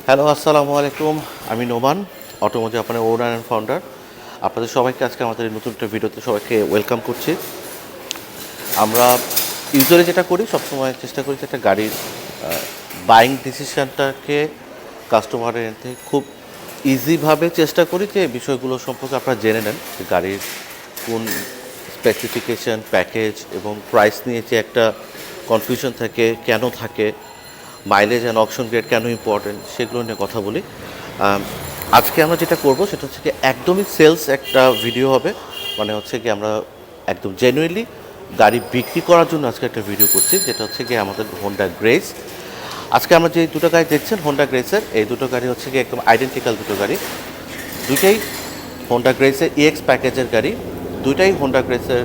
Hello, আসসালামু আলাইকুম। আমি নোমান, অটোমোটিভ আপনার ওনার অ্যান্ড ফাউন্ডার। আপনাদের সবাইকে আজকে আমাদের এই নতুন একটা ভিডিওতে সবাইকে ওয়েলকাম করছি। আমরা ইউজুয়ালি যেটা করি, সবসময় চেষ্টা করি যে একটা গাড়ির বাইং ডিসিশনটাকে কাস্টমারের এর থেকে খুব ইজিভাবে চেষ্টা করি যে বিষয়গুলো সম্পর্কে আপনারা জেনে নেন, যে গাড়ির কোন স্পেসিফিকেশন, প্যাকেজ এবং প্রাইস নিয়ে যে একটা কনফিউশন থাকে, কেন থাকে, মাইলেজ অ্যান্ড অকশন গ্রেড কেন ইম্পর্টেন্ট, সেগুলো নিয়ে কথা বলি। আজকে আমরা যেটা করব সেটা হচ্ছে কি একদমই সেলস একটা ভিডিও হবে। মানে হচ্ছে কি আমরা একদম জেনুইনলি গাড়ি বিক্রি করার জন্য আজকে একটা ভিডিও করছি, যেটা হচ্ছে কি আমাদের হোন্ডা গ্রেস। আজকে আমরা যে দুটো গাড়ি দেখছেন হোন্ডা গ্রেসের, এই দুটো গাড়ি হচ্ছে কি একদম আইডেন্টিক্যাল দুটো গাড়ি। দুইটাই হোন্ডা গ্রেসের ইএক্স প্যাকেজের গাড়ি, দুইটাই হোন্ডা গ্রেসের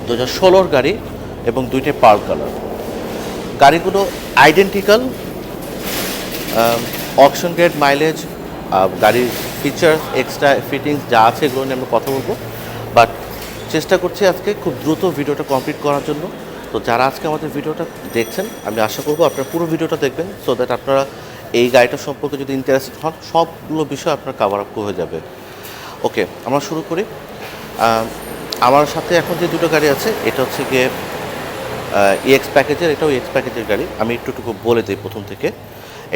2016 গাড়ি এবং দুইটাই পার্ল কালার। গাড়িগুলো আইডেন্টিক্যাল, অকশন গ্রেড, মাইলেজ, গাড়ির ফিচার্স, এক্সট্রা ফিটিংস যা আছে এগুলো নিয়ে আমরা কথা বলবো। বাট চেষ্টা করছি আজকে খুব দ্রুত ভিডিওটা কমপ্লিট করার জন্য। তো যারা আজকে আমাদের ভিডিওটা দেখছেন, আমি আশা করবো আপনারা পুরো ভিডিওটা দেখবেন, সো দ্যাট আপনারা এই গাড়িটা সম্পর্কে যদি ইন্টারেস্টেড হন, সবগুলো বিষয় আপনার কাভার আপ হয়ে যাবে। ওকে, আমরা শুরু করি। আমার সাথে এখন যে দুটো গাড়ি আছে, এটা হচ্ছে গিয়ে ইএক্স প্যাকেজের, এটাও ইএক্স প্যাকেজের গাড়ি। আমি একটুটুকু বলে দিই প্রথম থেকে।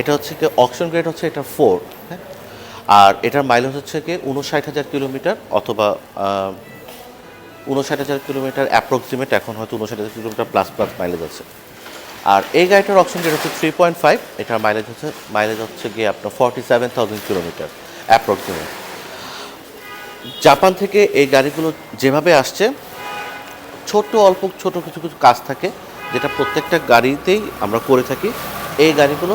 এটা হচ্ছে কি অকশন গ্রেড হচ্ছে এটা 4, হ্যাঁ। আর এটার মাইলেজ হচ্ছে কি 59,000 কিলোমিটার, অথবা 59,000 কিলোমিটার অ্যাপ্রক্সিমেট, এখন হয়তো 59,000 কিলোমিটার প্লাস প্লাস মাইলেজ আছে। আর এই গাড়িটার অকশন গ্রেড হচ্ছে 3.5, এটার মাইলেজ হচ্ছে গিয়ে আপনার 47,000 কিলোমিটার অ্যাপ্রক্সিমেট। জাপান থেকে এই গাড়িগুলো যেভাবে আসছে, অল্প ছোট কিছু কিছু কাজ থাকে, যেটা প্রত্যেকটা গাড়িতেই আমরা করে থাকি। এই গাড়িগুলো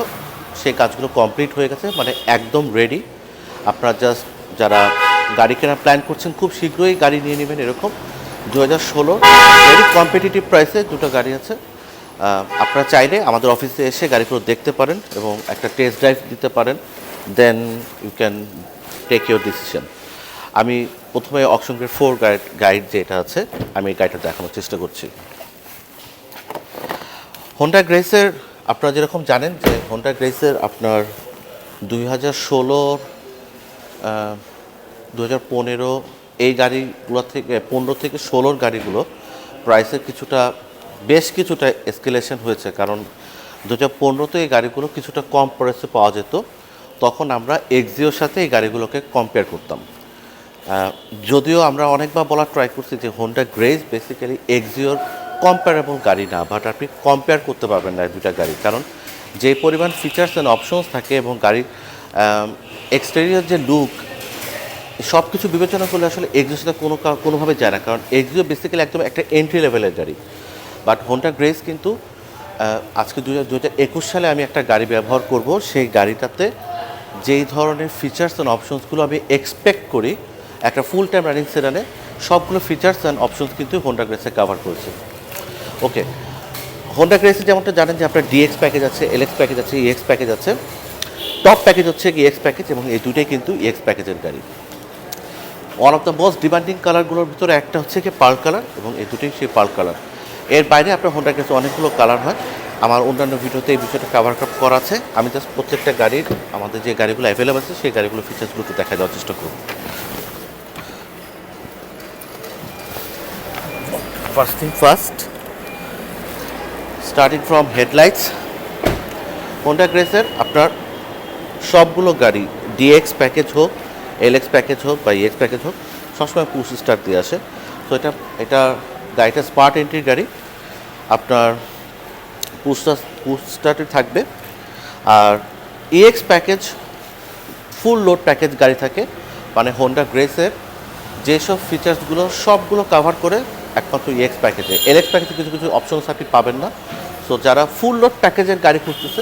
সেই কাজগুলো কমপ্লিট হয়ে গেছে, মানে একদম রেডি। আপনারা জাস্ট যারা গাড়ি কেনার প্ল্যান করছেন, খুব শীঘ্রই গাড়ি নিয়ে নেবেন। এরকম 2016 ভেরি কম্পিটিটিভ প্রাইসে দুটো গাড়ি আছে। আপনারা চাইলে আমাদের অফিসে এসে গাড়িগুলো দেখতে পারেন এবং একটা টেস্ট ড্রাইভ দিতে পারেন, then you can take your decision. আমি প্রথমে অকশন গ্রেড 4 গাইড যেটা আছে, আমি এই গাড়িটা দেখানোর চেষ্টা করছি। হোন্ডা গ্রেসের আপনারা যেরকম জানেন যে হোন্ডা গ্রেসের আপনার 2016, 2015 এই গাড়িগুলো থেকে 15 থেকে 16 গাড়িগুলো প্রাইসের বেশ কিছুটা এসকেলেশন হয়েছে। কারণ 2015-তে এই গাড়িগুলো কিছুটা কম প্রাইসে পাওয়া যেত, তখন আমরা এক্সিওর সাথে এই গাড়িগুলোকে কম্পেয়ার করতাম। যদিও আমরা অনেকবার বলার ট্রাই করছি যে হোন্ডা গ্রেস বেসিক্যালি এক্সিওর কম্পেয়ারেবল গাড়ি না, বাট আপনি কম্পেয়ার করতে পারবেন না এই দুটা গাড়ি। কারণ যে পরিমাণ ফিচার্স অ্যান্ড অপশনস থাকে এবং গাড়ির এক্সটেরিয়র যে লুক, সব কিছু বিবেচনা করলে আসলে এক্সিওর সাথে কোনোভাবে যায় না। কারণ এক্সিও বেসিক্যালি একদম একটা এন্ট্রি লেভেলের গাড়ি। বাট হোন্ডা গ্রেস কিন্তু আজকে 2021 সালে আমি একটা গাড়ি ব্যবহার করব, সেই গাড়িটাতে যেই ধরনের ফিচার্স অ্যান্ড অপশনসগুলো আমি এক্সপেক্ট করি একটা ফুল টাইম রানিং সেডানে, সবগুলো ফিচার্স অ্যান্ড অপশনস কিন্তু হোন্ডা গ্রেসে কভার করেছে। ওকে, হোন্ডা গ্রেসে যেমনটা জানেন যে আপনার ডিএক্স প্যাকেজ আছে, এলএক্স প্যাকেজ আছে, ইএক্স প্যাকেজ আছে। টপ প্যাকেজ হচ্ছে ইএক্স প্যাকেজ, এবং এই দুটোই কিন্তু ইএক্স প্যাকেজের গাড়ি। One of the most demanding কালারগুলোর ভিতরে একটা হচ্ছে কি পার্ল কালার, এবং এই দুটোই সেই পার্ল কালার। এর বাইরে আপনার হোন্ডা গ্রেসে অনেকগুলো কালার হয়, আমার অন্যান্য ভিডিওতে এই বিষয়টা কভার করা আছে। আমি জাস্ট প্রত্যেকটা গাড়ির, আমাদের যে গাড়িগুলো অ্যাভেলেবল আছে সেই গাড়িগুলো ফিচার্সগুলো একটু দেখা যাওয়ার চেষ্টা করব। First thing first, starting from headlights. Honda গ্রেসের আপনার সবগুলো গাড়ি, ডিএক্স প্যাকেজ হোক, এলএক্স প্যাকেজ হোক বা ইএক্স প্যাকেজ হোক, সবসময় পুশ স্টার্ট দিয়ে আসে। তো এটা গাড়িটা স্মার্ট এন্ট্রির গাড়ি, আপনার পুশ স্টার্টে থাকবে। আর EX package full load package গাড়ি থাকে, মানে হোন্ডা গ্রেসের যেসব ফিচার্সগুলো সবগুলো কভার করে একমাত্র ইএক্স প্যাকেজে। এলএক্স প্যাকেজে কিছু কিছু অপশনস আপনি পাবেন না। সো যারা ফুল লোড প্যাকেজের গাড়ি খুঁজতেছে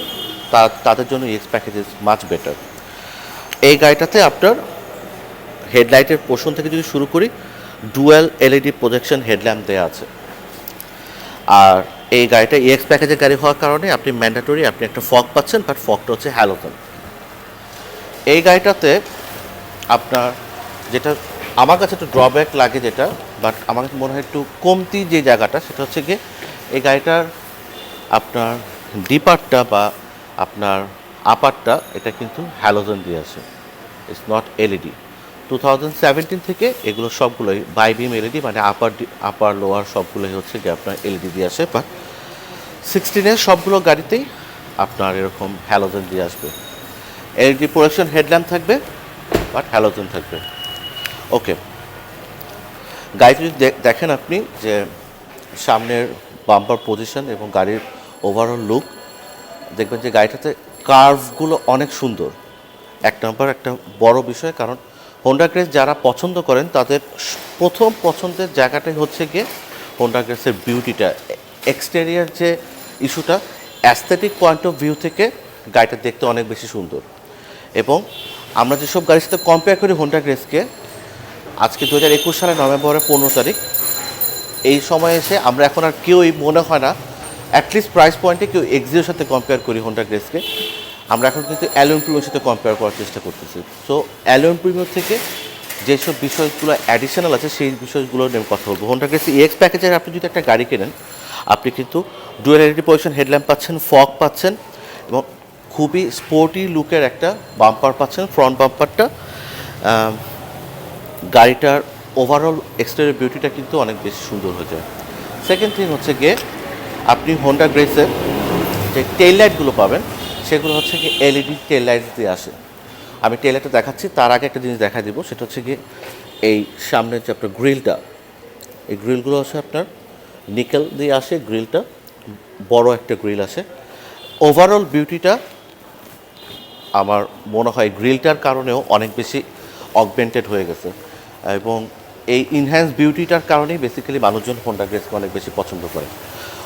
তাদের জন্য EX package is much better. এই গাড়িটাতে আপনার হেডলাইটের পোর্শন থেকে যদি শুরু করি, ডুয়েল এলইডি প্রজেকশন হেডল্যাম্প দেওয়া আছে। আর এই গাড়িটা ইএক্স প্যাকেজের গাড়ি হওয়ার কারণে আপনি ম্যান্ডেটরি আপনি একটা ফগ পাচ্ছেন, বাট ফগটা হচ্ছে হ্যালোজেন। এই গাড়িটাতে আপনার যেটা আমার কাছে একটু ড্রব্যাক লাগে, যেটা বাট আমার কাছে মনে হয় একটু কমতি যে জায়গাটা, সেটা হচ্ছে গিয়ে এই গাড়িটার আপনার ডিপারটা বা আপনার পুশ স্টার্ট থাকবে, আপারটা এটা কিন্তু হ্যালোজেন দিয়ে আসে, ইটস নট এলইডি। 2017 থেকে এগুলো সবগুলোই বাইবিম এলইডি, মানে আপার লোয়ার সবগুলোই হচ্ছে গিয়ে আপনার এলইডি দিয়ে আসে। বাট 16-এর সবগুলো গাড়িতেই আপনার এরকম হ্যালোজেন দিয়ে আসবে। এলইডি প্রোজেকশন হেডল্যাম্প থাকবে, বাট হ্যালোজেন থাকবে। ওকে, গাড়িটি যদি দেখেন আপনি যে সামনের বাম্পার পজিশন এবং গাড়ির ওভারঅল লুক, দেখবেন যে গাড়িটাতে কার্ভগুলো অনেক সুন্দর। এক নম্বর একটা বড় বিষয়, কারণ হোন্ডা গ্রেস যারা পছন্দ করেন তাদের প্রথম পছন্দের জায়গাটাই হচ্ছে গিয়ে হোন্ডা গ্রেসের বিউটিটা, এক্সটেরিয়ার যে ইস্যুটা, অ্যাস্থেটিক পয়েন্ট অফ ভিউ থেকে গাড়িটা দেখতে অনেক বেশি সুন্দর। এবং আমরা যেসব গাড়ির সাথে কম্পেয়ার করি হোন্ডা গ্রেসকে, আজকে 2021 সালের নভেম্বরের 15 তারিখ, এই সময় এসে আমরা এখন আর কেউই মনে হয় না অ্যাটলিস্ট প্রাইস পয়েন্টে কেউ এক্সিওর সাথে কম্পেয়ার করি হোন্ডা গ্রেসকে। আমরা এখন কিন্তু অ্যালুন প্রিমিওর সাথে কম্পেয়ার করার চেষ্টা করতেছি। সো অ্যালুন প্রিমিওর থেকে যেসব বিষয়গুলো অ্যাডিশনাল আছে সেই বিষয়গুলো নিয়ে কথা বলবো। হোন্ডা গ্রেস EX প্যাকেজের আপনি যদি একটা গাড়ি কেনেন, আপনি কিন্তু ডুয়েল এলইডি পজিশন হেডল্যাম্প পাচ্ছেন, ফগ পাচ্ছেন এবং খুবই স্পোর্টি লুকের একটা বাম্পার পাচ্ছেন। ফ্রন্ট বাম্পারটা গাড়িটার ওভারঅল এক্সটেরিয়র বিউটিটা কিন্তু অনেক বেশি সুন্দর হয়ে যায়। সেকেন্ড থিং হচ্ছে গিয়ে আপনি হোন্ডা গ্রেসের যে টেল লাইটগুলো পাবেন সেগুলো হচ্ছে গিয়ে এলইডি টেল লাইটস দিয়ে আসে। আমি টেল লাইটটা দেখাচ্ছি, তার আগে একটা জিনিস দেখা দিব, সেটা হচ্ছে গিয়ে এই সামনের যে আপনার গ্রিলটা, এই গ্রিলগুলো হচ্ছে আপনার নিকেল দিয়ে আসে। গ্রিলটা বড় একটা গ্রিল আসে। ওভারঅল বিউটিটা আমার মনে হয় গ্রিলটার কারণেও অনেক বেশি অগমেন্টেড হয়ে গেছে, এবং এই ইনহ্যান্স বিউটিটার কারণেই বেসিক্যালি মানুষজন হোন্ডা গ্রেসকে অনেক বেশি পছন্দ করে।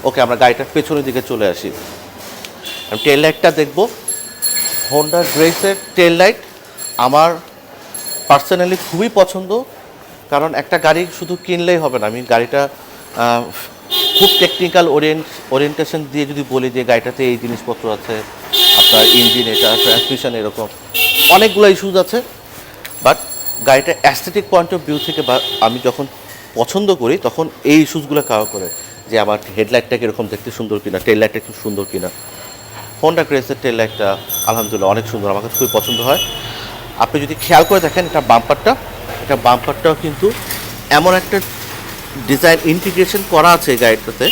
ওকে, আমরা গাড়িটার পেছনের দিকে চলে আসি। টেল লাইটটা দেখব। হোন্ডা গ্রেসের টেল লাইট আমার পার্সোনালি খুবই পছন্দ, কারণ একটা গাড়ি শুধু কিনলেই হবে না। আমি গাড়িটা খুব টেকনিক্যাল ওরিয়েন্টেশন দিয়ে যদি বলি যে গাড়িটাতে এই জিনিসপত্র আছে, আপনার ইঞ্জিন এটা, ট্রান্সমিশন, এরকম অনেকগুলো ইস্যুজ আছে, বাট গাড়িটা অ্যাস্থেটিক পয়েন্ট অফ ভিউ থেকে আমি যখন পছন্দ করি তখন এই ইস্যুসগুলো কাভার করে, যে আমার হেডলাইটটা কীরকম দেখতে সুন্দর কিনা, টেল লাইটটা খুব সুন্দর কিনা। হোন্ডা গ্রেসের টেল লাইটটা আলহামদুলিল্লাহ অনেক সুন্দর, আমার কাছে খুবই পছন্দ হয়। আপনি যদি খেয়াল করে দেখেন এটা বাম্পারটাও কিন্তু এমন একটা ডিজাইন ইন্টিগ্রেশন করা আছে এই গাড়িটাতে,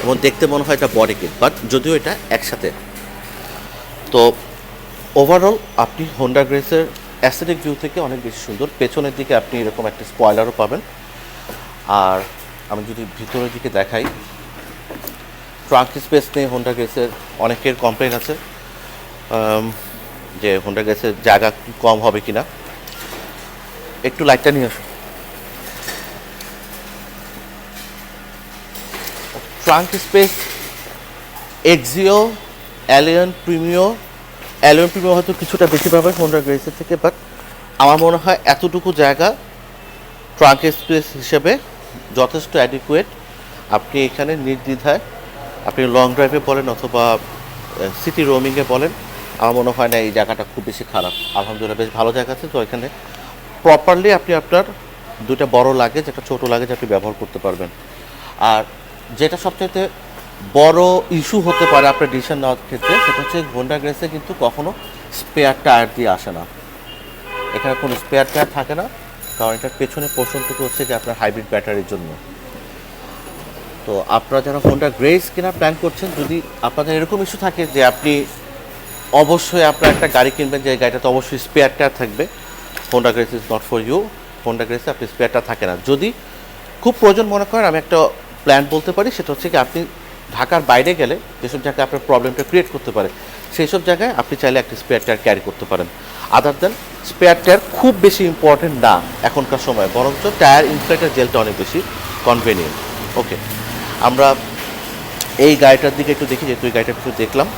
এবং দেখতে মনে হয় এটা বডি কিট, বাট যদিও এটা একসাথে। তো ওভারঅল আপনি হোন্ডা গ্রেসের অ্যাস্থেটিক ভিউ থেকে অনেক বেশি সুন্দর। পেছনের দিকে আপনি এরকম একটা স্পয়লারও পাবেন। আর আমি যদি ভিতরের দিকে দেখাই, ট্রাঙ্ক স্পেস নিয়ে হোন্ডা গ্রেসের অনেকের কমপ্লেন আছে যে হোন্ডা গ্রেসের জায়গা কম হবে কিনা। একটু লাইটটা নিয়ে আসুন। Trunk space Axio, Allion Premio হয়তো কিছুটা বেশি পাবেন হোন্ডা গ্রেসের থেকে, বাট আমার মনে হয় এতটুকু জায়গা ট্রাঙ্ক স্পেস হিসেবে যথেষ্ট অ্যাডিকুয়েট। আপনি এখানে নির্দ্বিধায় আপনি লং ড্রাইভে বলেন অথবা সিটি রোমিংয়ে বলেন, আমার মনে হয় না এই জায়গাটা খুব বেশি খারাপ। আলহামদুলিল্লাহ বেশ ভালো জায়গা আছে। তো এখানে প্রপারলি আপনি আপনার দুইটা বড় লাগেজ, একটা ছোটো লাগেজ আপনি ব্যবহার করতে পারবেন। আর যেটা সবচাইতে বড় ইস্যু হতে পারে আপনার ডিসিশন নেওয়ার ক্ষেত্রে, সেটা হচ্ছে হোন্ডা গ্রেসে কিন্তু কখনো স্পেয়ার টায়ার দিয়ে আসে না। এখানে কোনো স্পেয়ার টায়ার থাকে না, কারণ এটার পেছনে পোর্শনটুকু হচ্ছে যে আপনার হাইব্রিড ব্যাটারির জন্য। তো আপনারা যারা হোন্ডা গ্রেস কেনার প্ল্যান করছেন, যদি আপনাদের এরকম ইস্যু থাকে যে আপনি অবশ্যই আপনার একটা গাড়ি কিনবেন যে গাড়িটাতে অবশ্যই স্পেয়ার টায়ার থাকবে, Honda Grace is not for you. Honda গ্রেসে আপনি স্পেয়ার টায়ার থাকে না। যদি খুব প্রয়োজন মনে করেন, আমি একটা প্ল্যান বলতে পারি, সেটা হচ্ছে কি আপনি ঢাকার বাইরে গেলে যেসব জায়গায় আপনার প্রবলেমটা ক্রিয়েট করতে পারে সেই সব জায়গায় আপনি চাইলে একটা স্পেয়ার টায়ার ক্যারি করতে পারেন। আদার দেন স্পেয়ার টায়ার খুব বেশি ইম্পর্টেন্ট না এখনকার সময়, বরঞ্চ টায়ার ইনফ্লেটার জেলটা অনেক বেশি কনভেনিয়েন্ট। ওকে, আমরা এই গাড়িটার দিকে একটু দেখি, যেহেতু এই গাড়িটা একটু দেখলাম,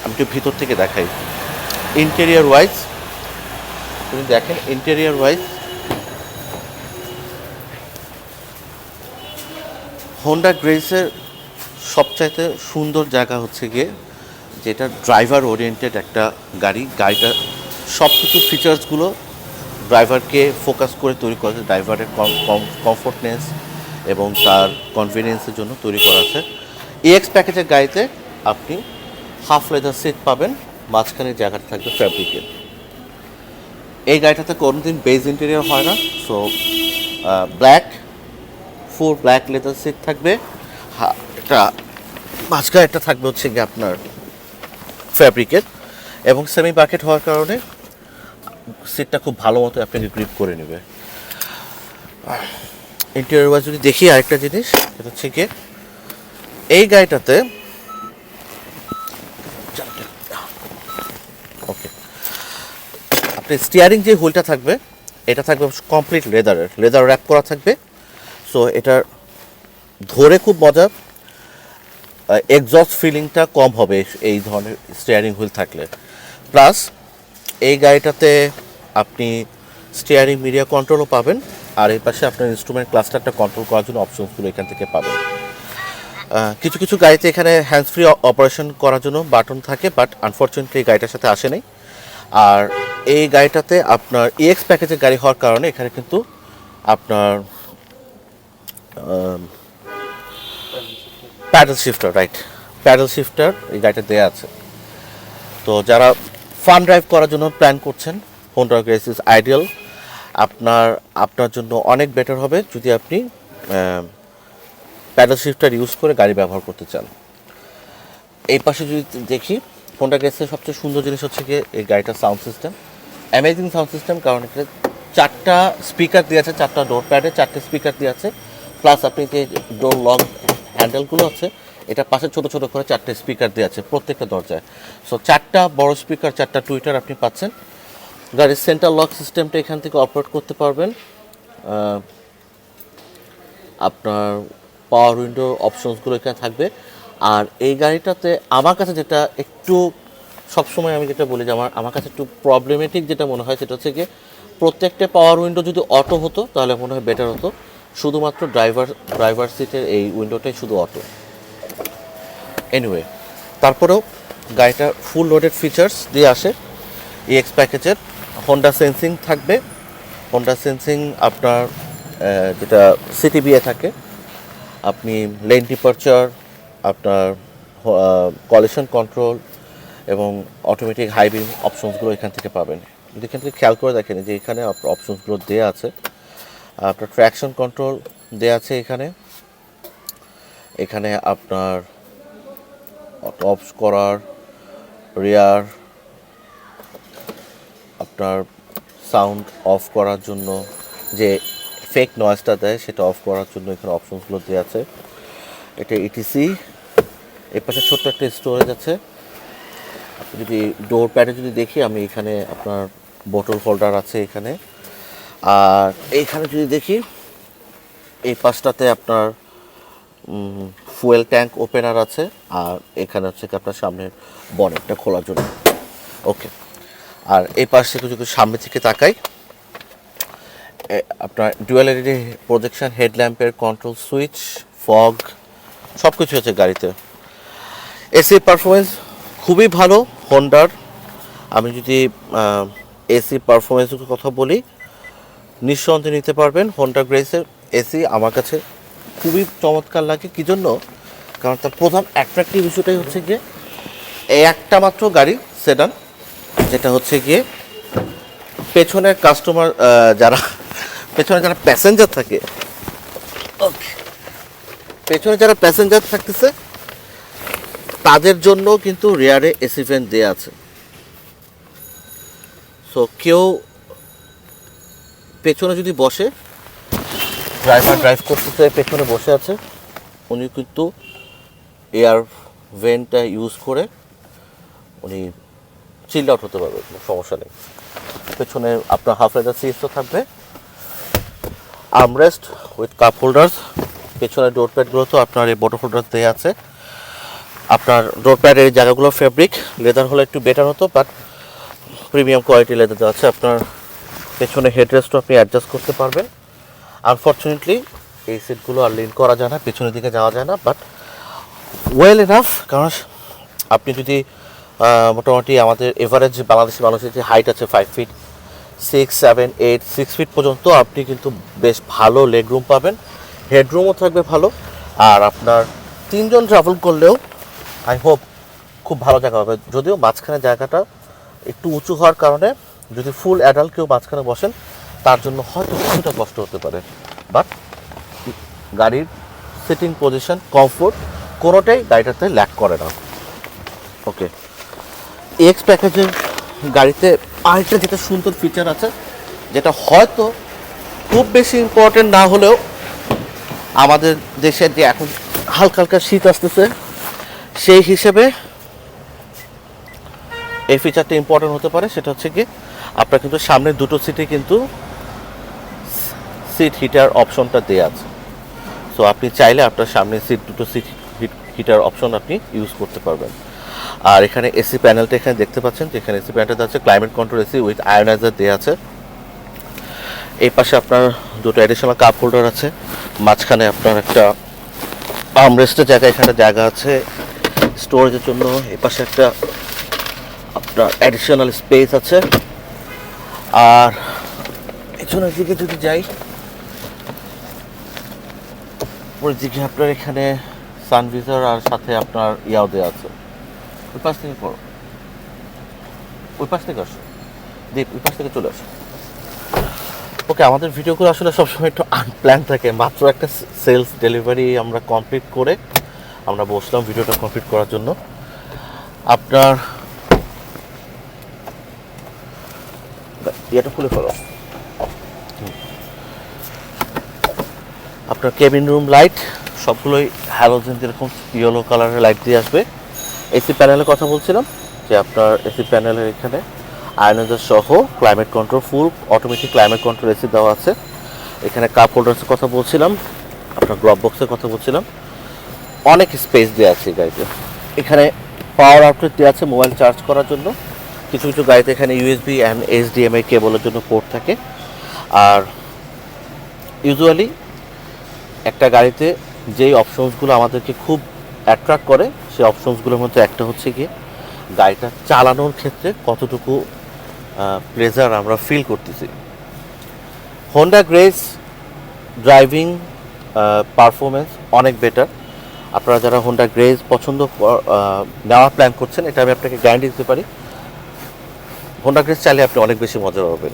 আমি একটু ভিতর থেকে দেখাই। ইন্টেরিয়ার ওয়াইজ আপনি দেখেন, ইন্টেরিয়ার ওয়াইজ হোন্ডা গ্রেসের সবচাইতে সুন্দর জায়গা হচ্ছে গিয়ে যেটা ড্রাইভার ওরিয়েন্টেড একটা গাড়িটা সব কিছু ফিচার্সগুলো ড্রাইভারকে ফোকাস করে তৈরি করা আছে, ড্রাইভারের কমফোর্টনেস এবং তার কনভিনিয়েন্সের জন্য তৈরি করা আছে। EX প্যাকেজের গাড়িতে আপনি হাফ লেদার সিট পাবেন, মাঝখানে জায়গাটা থাকবে ফ্যাব্রিকের। এই গাড়িটাতে কোনোদিন বেজ ইন্টেরিয়র হয় না। So black, full black leather seat থাকবে। এটা মাঝখানে একটা থাকবে হচ্ছে গিয়ে আপনার ফ্যাব্রিকের, এবং সেমি বাকেট হওয়ার কারণে সিটটা খুব ভালো মতো আপনাকে গ্রিপ করে নেবে। ইন্টেরিয়র ওয়াইজ যদি দেখি আরেকটা জিনিস, সেটা হচ্ছে গিয়ে এই গাড়িটাতে ওকে আপনি স্টিয়ারিং যে হুইলটা থাকবে এটা থাকবে কমপ্লিট লেদার র্যাপ করা থাকবে। সো এটার ধরে খুব মজা, এক্সস্ট ফিলিংটা কম হবে এই ধরনের স্টিয়ারিং হুইল থাকলে। প্লাস এই গাড়িটাতে আপনি স্টিয়ারিং মিডিয়া কন্ট্রোলও পাবেন, আর এই পাশে আপনার ইনস্ট্রুমেন্ট ক্লাস্টারটা কন্ট্রোল করার জন্য অপশনসগুলো এখান থেকে পাবেন। কিছু কিছু গাড়িতে এখানে হ্যান্ডস ফ্রি অপারেশন করার জন্য বাটন থাকে, বাট আনফর্চুনেটলি এই গাড়িটার সাথে আসে নাই। আর এই গাড়িটাতে আপনার ইএক্স প্যাকেজের গাড়ি হওয়ার কারণে এখানে কিন্তু আপনার প্যাডেল শিফটার এই গাড়িটা দেওয়া আছে। তো যারা ফান ড্রাইভ করার জন্য প্ল্যান করছেন, হোন্ডা গ্রেস ইজ আইডিয়াল। আপনার জন্য অনেক বেটার হবে যদি আপনি প্যাডেল শিফটার ইউজ করে গাড়ি ব্যবহার করতে চান। এই পাশে যদি দেখি, হোন্ডা গ্রেসের সবচেয়ে সুন্দর জিনিস হচ্ছে গিয়ে এই গাড়িটার sound system, amazing sound system. কারণ এখানে 4টা স্পিকার দিয়ে আছে, 4টা ডোর প্যাডে 4টে স্পিকার দিয়ে আছে। প্লাস আপনি যে ডোর লক হ্যান্ডেলগুলো আছে, এটা পাশে ছোটো ছোটো করে 4টে স্পিকার দিয়ে আছে প্রত্যেকটা দরজায়। সো 4টা বড় স্পিকার, 4টা টুইটার আপনি পাচ্ছেন। গাড়ির সেন্টার লক সিস্টেমটা এখান থেকে অপারেট করতে পারবেন। আপনার পাওয়ার উইন্ডো অপশনসগুলো এখানে থাকবে। আর এই গাড়িটাতে আমার কাছে যেটা একটু সবসময় আমি যেটা বলি যে আমার কাছে একটু প্রবলেমেটিক যেটা মনে হয়, সেটা হচ্ছে গিয়ে প্রত্যেকটা পাওয়ার উইন্ডো যদি অটো হতো তাহলে মনে হয় বেটার হতো। শুধুমাত্র ড্রাইভার সিটের এই উইন্ডোটাই শুধু অটো। এনিওয়ে, তারপরেও গাড়িটা ফুল লোডেড ফিচার্স দিয়ে আসে ইএক্স প্যাকেজের। হোন্ডা সেন্সিং থাকবে, হোন্ডা সেন্সিং আপনার যেটা সিটিবিএ থাকে, আপনি লেন ডিপারচার, আপনার কলিশন কন্ট্রোল এবং অটোমেটিক হাই বিম অপশনসগুলো এখান থেকে পাবেন। যদি এখান থেকে খেয়াল করে দেখেন যে এখানে অপশনসগুলো দেওয়া আছে, আপনার ট্র্যাকশন কন্ট্রোল দেওয়া আছে এখানে আপনার অফ করার, রিয়ার, আপনার সাউন্ড অফ করার জন্য যে ফেক নয়েজটা দেয় সেটা অফ করার জন্য এখানে অপশনসগুলো দেওয়া আছে। এটা ইটিসি। এর পাশে ছোট্ট একটা স্টোরেজ আছে। আপনি যদি ডোর প্যাডে যদি দেখি, আমি এখানে আপনার বোতল হোল্ডার আছে এখানে। আর এইখানে যদি দেখি, এই পাশটাতে আপনার ফুয়েল ট্যাঙ্ক ওপেনার আছে, আর এখানে হচ্ছে কি আপনার সামনের বনেটটা খোলার জন্য। ওকে, আর এই পাশ থেকে যদি সামনে থেকে তাকাই, আপনার ডুয়াল এলইডি প্রজেকশন হেডল্যাম্পের কন্ট্রোল সুইচ, ফগ সব কিছু আছে গাড়িতে। এসি পারফরমেন্স খুবই ভালো হোন্ডার। আমি যদি এসি পারফরমেন্সের কথা বলি, নিঃসন্দেহে নিতে পারবেন হোন্ডা গ্রেসের এসি। আমার কাছে খুবই চমৎকার লাগে। কী জন্য? কারণ তার প্রধান অ্যাট্রাক্টিভ ইস্যুটাই হচ্ছে গিয়ে এই একটা মাত্র গাড়ি সেডান, যেটা হচ্ছে গিয়ে পেছনের কাস্টমার পেছনে যারা প্যাসেঞ্জার থাকে, পেছনে যারা প্যাসেঞ্জার থাকতেছে তাদের জন্য কিন্তু রিয়ারে এসি ভেন্ট দেওয়া আছে। সো কেউ পেছনে যদি বসে, ড্রাইভ করতেছে, পেছনে বসে আছে, উনি কিন্তু এয়ার ভেন্টটা ইউজ করে উনি চিল্ড আউট হতে পারবে, কোনো সমস্যা নেই। পেছনে আপনার হাফ লেদার সিটসও থাকবে, আর্মরেস্ট উইথ কাপ হোল্ডার্স। পেছনে ডোর প্যাডগুলোতেও আপনার এই বটল হোল্ডার দেওয়া আছে। আপনার ডোর প্যাডের এই জায়গাগুলো ফেব্রিক, লেদার হলে একটু বেটার হতো, বাট প্রিমিয়াম কোয়ালিটি লেদার দেওয়া আছে। আপনার পেছনে হেডরেস্টও আপনি অ্যাডজাস্ট করতে পারবেন। আনফর্চুনেটলি এই সিটগুলো আর লিন করা যায় না, পেছনের দিকে যাওয়া যায় না, বাট ওয়েল এনাফ। কারণ আপনি যদি মোটামুটি আমাদের এভারেজ বাংলাদেশি মানুষের যে হাইট আছে 5 ফিট 6, 7, 8, 6 ফিট পর্যন্ত, আপনি কিন্তু বেশ ভালো লেগ রুম পাবেন, হেডরুমও থাকবে ভালো। আর আপনার 3 জন ট্রাভেল করলেও আই হোপ খুব ভালো জায়গা হবে। যদিও মাঝখানে জায়গাটা একটু উঁচু হওয়ার কারণে যদি ফুল অ্যাডাল্ট কেউ মাঝখানে বসেন তার জন্য হয়তো কিছুটা কষ্ট হতে পারে, বাট গাড়ির সিটিং পজিশন, কমফোর্ট কোনোটাই গাড়িটাতে ল্যাক করে না। ওকে, এক্স প্যাকেজের গাড়িতে আরেকটা যেটা সুন্দর ফিচার আছে, যেটা হয়তো খুব বেশি ইম্পর্টেন্ট না হলেও আমাদের দেশের যে এখন হালকা হালকা শীত আসতেছে সেই হিসেবে এই ফিচারটা ইম্পর্টেন্ট হতে পারে। সেটা হচ্ছে কি আপনার কিন্তু সামনের দুটো সিটে কিন্তু সিট হিটার অপশনটা দেওয়া আছে। সো আপনি চাইলে আপনার সামনের দুটো সিট হিটার অপশন আপনি ইউজ করতে পারবেন। আর এখানে এসি প্যানেলটা এখানে দেখতে পাচ্ছেন, যে এখানে এসি প্যানেলটা আছে ক্লাইমেট কন্ট্রোল এসি উইথ আয়োনাইজার দেওয়া আছে। এই পাশে আপনার দুটো অ্যাডিশনাল কাপ হোল্ডার আছে, মাঝখানে আপনার একটা আর্মরেস্টের জায়গা, এখানে জায়গা আছে স্টোরেজের জন্য। এই পাশে একটা আপনার অ্যাডিশনাল স্পেস আছে। আর পেছনের দিকে যদি যাই, উপরের দিকে আপনার এখানে সানভিজার আর সাথে আপনার ইয়াও দেওয়া আছে। ওই পাশ থেকে পড়ো, ওই পাশ থেকে আসো দীপ, ওই পাশ থেকে চলে আসো। ওকে, আমাদের ভিডিওগুলো আসলে সবসময় একটু আনপ্ল্যান থাকে। মাত্র একটা সেলস ডেলিভারি আমরা কমপ্লিট করে আমরা বসলাম ভিডিওটা কমপ্লিট করার জন্য। আপনার ইয়েটা খুলে ফেলো। আপনার কেবিন রুম লাইট সবগুলোই হ্যালোজেন যেরকম ইয়েলো কালারের লাইট দিয়ে আসবে। এসি প্যানেলের কথা বলছিলাম, যে আপনার এসি প্যানেলের এখানে আয়োনাইজার সহ climate control, full automatic climate control AC দেওয়া আছে। এখানে কাপ হোল্ডার্সের কথা বলছিলাম, আপনার গ্লভ বক্সের কথা বলছিলাম। অনেক স্পেস দেওয়া আছে গাড়িতে। এখানে পাওয়ার আউটলেট দেওয়া আছে মোবাইল চার্জ করার জন্য। কিছু কিছু গাড়িতে এখানে ইউএসবি অ্যান্ড এইচডিএমআই কেবলের জন্য পোর্ট থাকে। আর ইউজুয়ালি একটা গাড়িতে যেই অপশনসগুলো আমাদেরকে খুব অ্যাট্রাক্ট করে সেই অপশনসগুলোর মধ্যে একটা হচ্ছে গিয়ে গাড়িটা চালানোর ক্ষেত্রে কতটুকু প্লেজার আমরা ফিল করতেছি। হোন্ডা গ্রেজ ড্রাইভিং পারফরমেন্স অনেক বেটার। আপনারা যারা হোন্ডা গ্রেজ পছন্দ নেওয়ার প্ল্যান করছেন, এটা আমি আপনাকে গ্যারান্টি দিতে পারি, হোন্ডা গ্রেজ চাইলে আপনি অনেক বেশি মজা পাবেন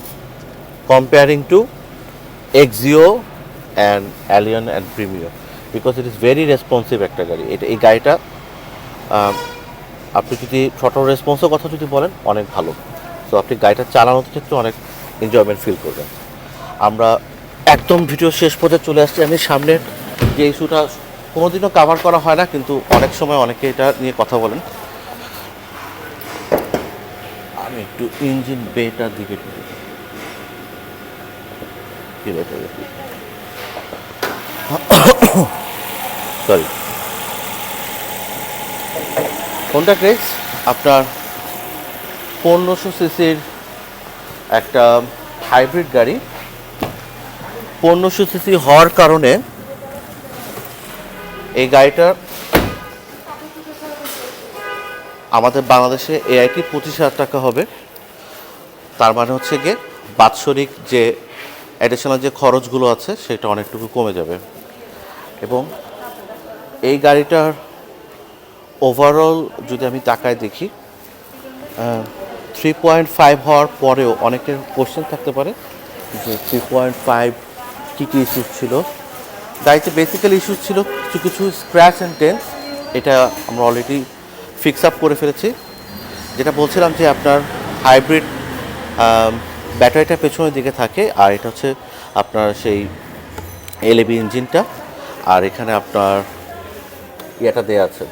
comparing two Axio and Allion and premier, because it is very responsive একটা গাড়ি। এই গাড়িটা আপনি যদি টোটাল রেসপন্সের কথা যদি বলেন অনেক ভালো। সো আপনি গাড়িটা চালানোর ক্ষেত্রে অনেক এনজয়মেন্ট ফিল করবেন। আমরা একদম ভিডিও শেষ পর্যন্ত চলে আসছি। আমি সামনের যে ইস্যুটা কোনোদিনও কাভার করা হয় না, কিন্তু অনেক সময় অনেকে এটা নিয়ে কথা বলেন। আমি একটু ইঞ্জিন বেটার দিকে সরি, হোন্ডা গ্রেজ আপনার 1500 সিসির একটা হাইব্রিড গাড়ি। 1500 সিসি হওয়ার কারণে এই গাড়িটার আমাদের বাংলাদেশে এআইটি 25,000 টাকা হবে। তার মানে হচ্ছে গিয়ে বাৎসরিক যে অ্যাডিশনাল যে খরচগুলো আছে সেটা অনেকটুকু কমে যাবে। এবং এই গাড়িটার ওভারঅল যদি আমি তাকায় দেখি, 3.5 হওয়ার পরেও অনেকের কোশ্চেন থাকতে পারে যে 3.5 কী কী ইস্যুস ছিল গাড়িতে। বেসিক্যালি ইস্যুস ছিল কিছু কিছু স্ক্র্যাচ অ্যান্ড ডেন্টস, এটা আমরা অলরেডি ফিক্স আপ করে ফেলেছি। যেটা বলছিলাম যে আপনার হাইব্রিড ব্যাটারিটা পেছনের দিকে থাকে, আর এটা হচ্ছে আপনার সেই এলএবি ইঞ্জিনটা। আর এখানে আপনার ইয়েটা দেওয়া আছে,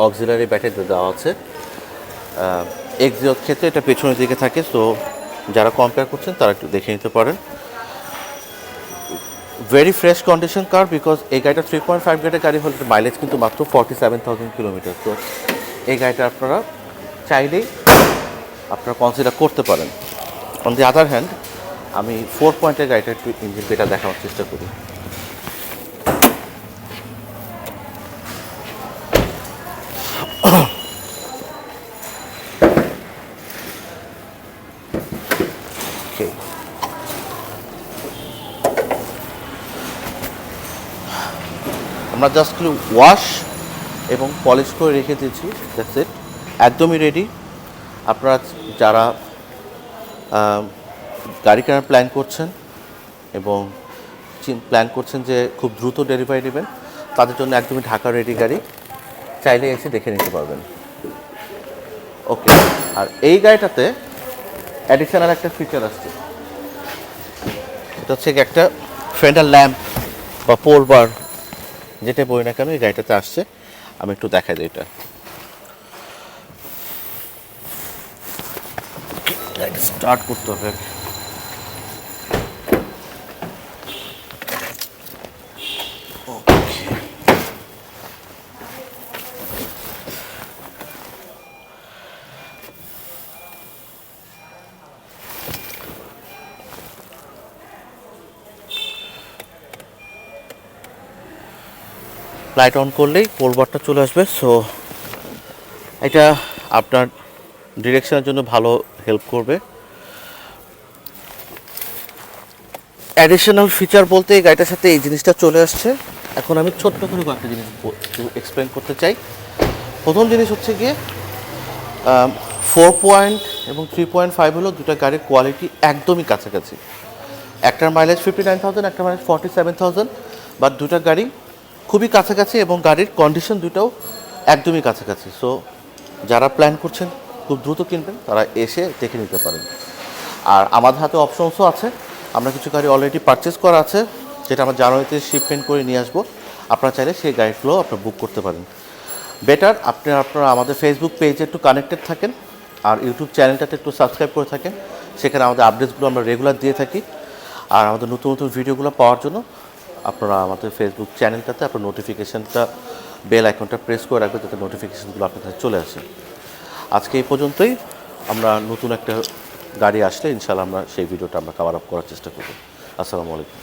অক্সিলারি ব্যাটারি দেওয়া আছে। এক্সিওর ক্ষেত্রে এটা পেছনের দিকে থাকে। সো যারা কম্পেয়ার করছেন তারা একটু দেখে নিতে পারেন। Very fresh condition car, because এই গাড়িটা 3.5 লিটার গাড়ি হলে মাইলেজ কিন্তু মাত্র 47,000 কিলোমিটার। তো এই গাড়িটা আপনারা চাইলেই আপনারা কনসিডার করতে পারেন। অন দি আদার হ্যান্ড আমি 4 পয়েন্টের গাড়িটা একটু ইঞ্জিন বেটা দেখানোর চেষ্টা করি। আমরা জাস্ট ওয়াশ এবং পলিশ করে রেখে দিয়েছি, দ্যাটস ইট। একদমই রেডি। আপনারা যারা গাড়ি কেনার প্ল্যান করছেন এবং প্ল্যান করছেন যে খুব দ্রুত ডেলিভারি নেবেন, তাদের জন্য একদমই ঢাকা রেডি গাড়ি, চাইলে এসে দেখে নিতে পারবেন। ওকে, আর এই গাড়িটাতে অ্যাডিশনাল একটা ফিচার আসছে, এটা হচ্ছে একটা ফেন্ডার ল্যাম্প বা পোল বার, যেটা বলি না কেন এই গাড়িটাতে আসছে। আমি একটু দেখাই দিই এটা। স্টার্ট করতে হবে। লাইট অন করলেই পোল বারটা চলে আসবে। সো এটা আপনার ডিরেকশনের জন্য ভালো হেল্প করবে। অ্যাডিশনাল ফিচার বলতে এই গাড়িটার সাথে এই জিনিসটা চলে আসছে। এখন আমি ছোট্ট করে কয়েকটা জিনিস এক্সপ্লেন করতে চাই। প্রথম জিনিস হচ্ছে গিয়ে 4 এবং 3.5 হলো দুটো গাড়ির কোয়ালিটি একদমই কাছাকাছি। একটার মাইলেজ 59,000, একটা মাইলেজ 47,000, বাট দুটো গাড়ি খুবই কাছাকাছি এবং গাড়ির কন্ডিশন দুটাও একদমই কাছাকাছি। সো যারা প্ল্যান করছেন খুব দ্রুত কিনবেন, তারা এসে দেখে নিতে পারেন। আর আমাদের হাতে অপশনসও আছে, আমরা কিছু গাড়ি অলরেডি পারচেস করা আছে, যেটা আমরা জানুয়ারিতে শিপমেন্ট করে নিয়ে আসবো। আপনারা চাইলে সেই গাড়িগুলো আপনারা বুক করতে পারেন। বেটার আপনারা আমাদের ফেসবুক পেজে একটু কানেক্টেড থাকেন, আর ইউটিউব চ্যানেলটাতে একটু সাবস্ক্রাইব করে থাকেন। সেখানে আমাদের আপডেটসগুলো আমরা রেগুলার দিয়ে থাকি। আর আমাদের নতুন নতুন ভিডিওগুলো পাওয়ার জন্য আপনারা আমাদের ফেসবুক চ্যানেলটাতে আপনার নোটিফিকেশানটা, বেল আইকনটা প্রেস করে রাখবেন, যাতে নোটিফিকেশানগুলো আপনার কাছে চলে আসে। আজকে এই পর্যন্তই। আমরা নতুন একটা গাড়ি আসলে ইনশাআল্লাহ আমরা সেই ভিডিওটা আমরা কভার আপ করার চেষ্টা করব। আসসালামু আলাইকুম।